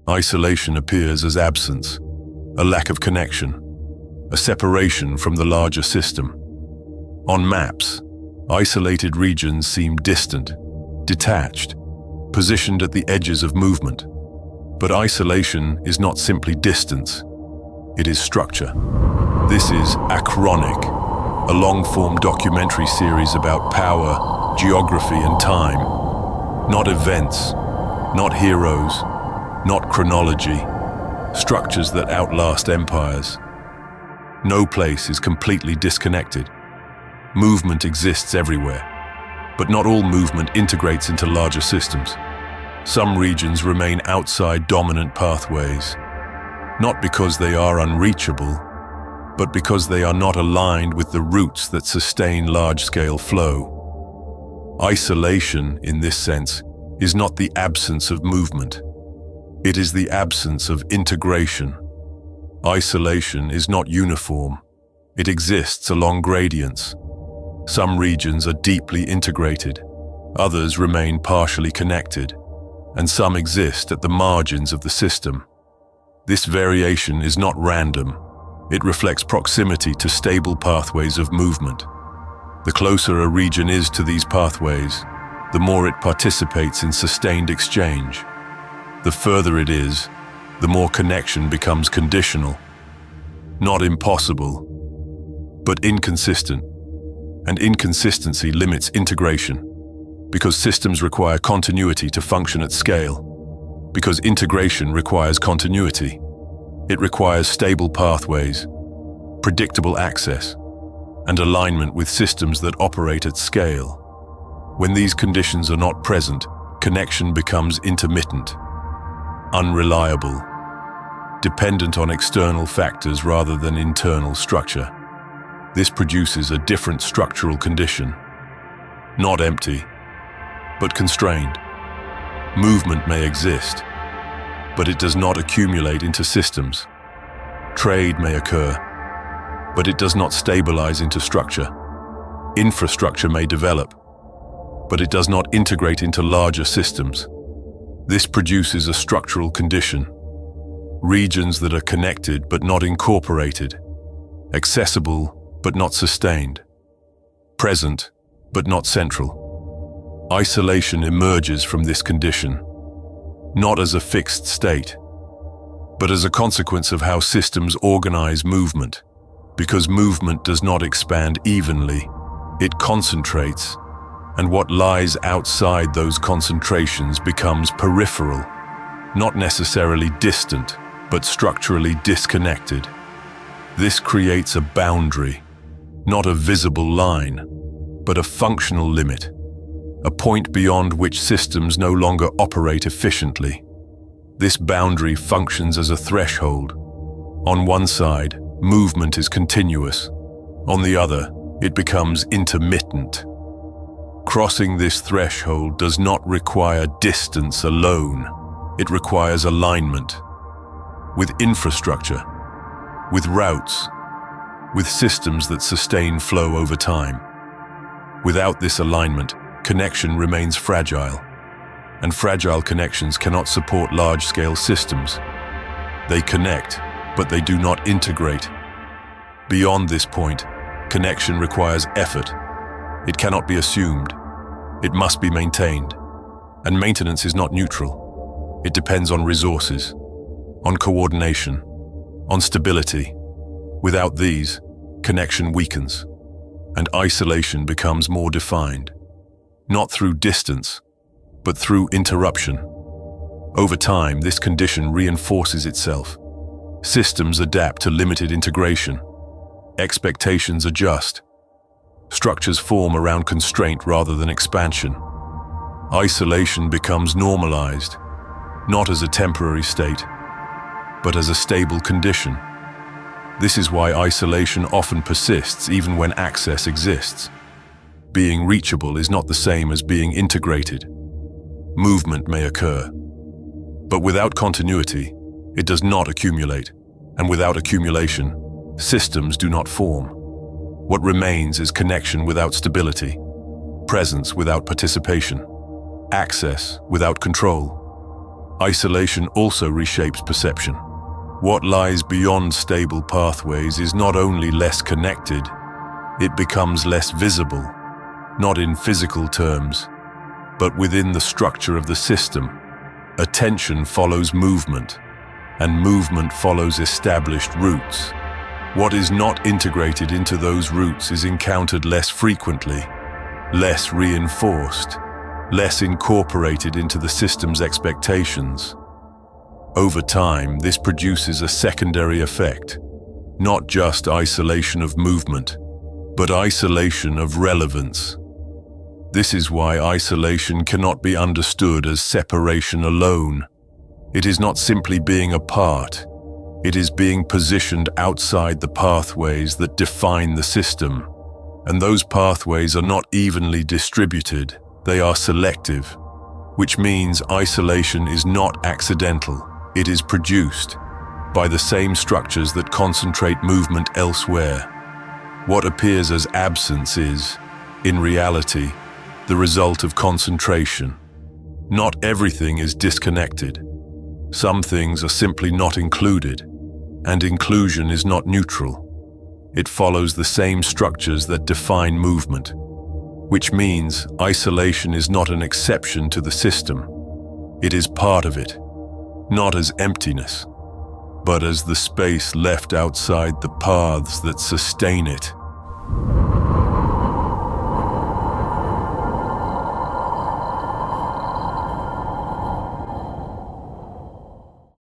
Isolation appears as absence, a lack of connection, a separation from the larger system. On maps, isolated regions seem distant, detached, positioned at the edges of movement. But isolation is not simply distance, it is structure. This is Achronic, a long-form documentary series about power, geography, and time. Not events, not heroes, not chronology, structures that outlast empires. No place is completely disconnected. Movement exists everywhere, but not all movement integrates into larger systems. Some regions remain outside dominant pathways, not because they are unreachable, but because they are not aligned with the roots that sustain large-scale flow. Isolation, in this sense, is not the absence of movement. It is the absence of integration. Isolation is not uniform. It exists along gradients. Some regions are deeply integrated, others remain partially connected, and some exist at the margins of the system. This variation is not random. It reflects proximity to stable pathways of movement. The closer a region is to these pathways, the more it participates in sustained exchange. The further it is, the more connection becomes conditional. Not impossible, but inconsistent. And inconsistency limits integration, because systems require continuity to function at scale. Because integration requires continuity. It requires stable pathways, predictable access, and alignment with systems that operate at scale. When these conditions are not present, connection becomes intermittent, unreliable, dependent on external factors rather than internal structure. This produces a different structural condition, not empty, but constrained. Movement may exist, but it does not accumulate into systems. Trade may occur, but it does not stabilize into structure. Infrastructure may develop, but it does not integrate into larger systems. This produces a structural condition. Regions that are connected but not incorporated, accessible but not sustained, present but not central. Isolation emerges from this condition, not as a fixed state, but as a consequence of how systems organize movement. Because movement does not expand evenly, it concentrates, and what lies outside those concentrations becomes peripheral, not necessarily distant, but structurally disconnected. This creates a boundary, not a visible line, but a functional limit, a point beyond which systems no longer operate efficiently. This boundary functions as a threshold. On one side, movement is continuous. On the other, it becomes intermittent. Crossing this threshold does not require distance alone. It requires alignment with infrastructure, with routes, with systems that sustain flow over time. Without this alignment, connection remains fragile, and fragile connections cannot support large-scale systems. They connect, but they do not integrate. Beyond this point, connection requires effort. It cannot be assumed. It must be maintained. And maintenance is not neutral. It depends on resources, on coordination, on stability. Without these, connection weakens, and isolation becomes more defined, not through distance, but through interruption. Over time, this condition reinforces itself. Systems adapt to limited integration. Expectations adjust. Structures form around constraint rather than expansion. Isolation becomes normalized, not as a temporary state, but as a stable condition. This is why isolation often persists even when access exists. Being reachable is not the same as being integrated. Movement may occur, but without continuity, it does not accumulate, and without accumulation, systems do not form. What remains is connection without stability, presence without participation, access without control. Isolation also reshapes perception. What lies beyond stable pathways is not only less connected, it becomes less visible, not in physical terms, but within the structure of the system. Attention follows movement, and movement follows established routes. What is not integrated into those routes is encountered less frequently, less reinforced, less incorporated into the system's expectations. Over time, this produces a secondary effect, not just isolation of movement, but isolation of relevance. This is why isolation cannot be understood as separation alone. It is not simply being apart. It is being positioned outside the pathways that define the system. And those pathways are not evenly distributed, they are selective, which means isolation is not accidental. It is produced by the same structures that concentrate movement elsewhere. What appears as absence is, in reality, the result of concentration. Not everything is disconnected. Some things are simply not included, and inclusion is not neutral. It follows the same structures that define movement, which means isolation is not an exception to the system. It is part of it, not as emptiness, but as the space left outside the paths that sustain it.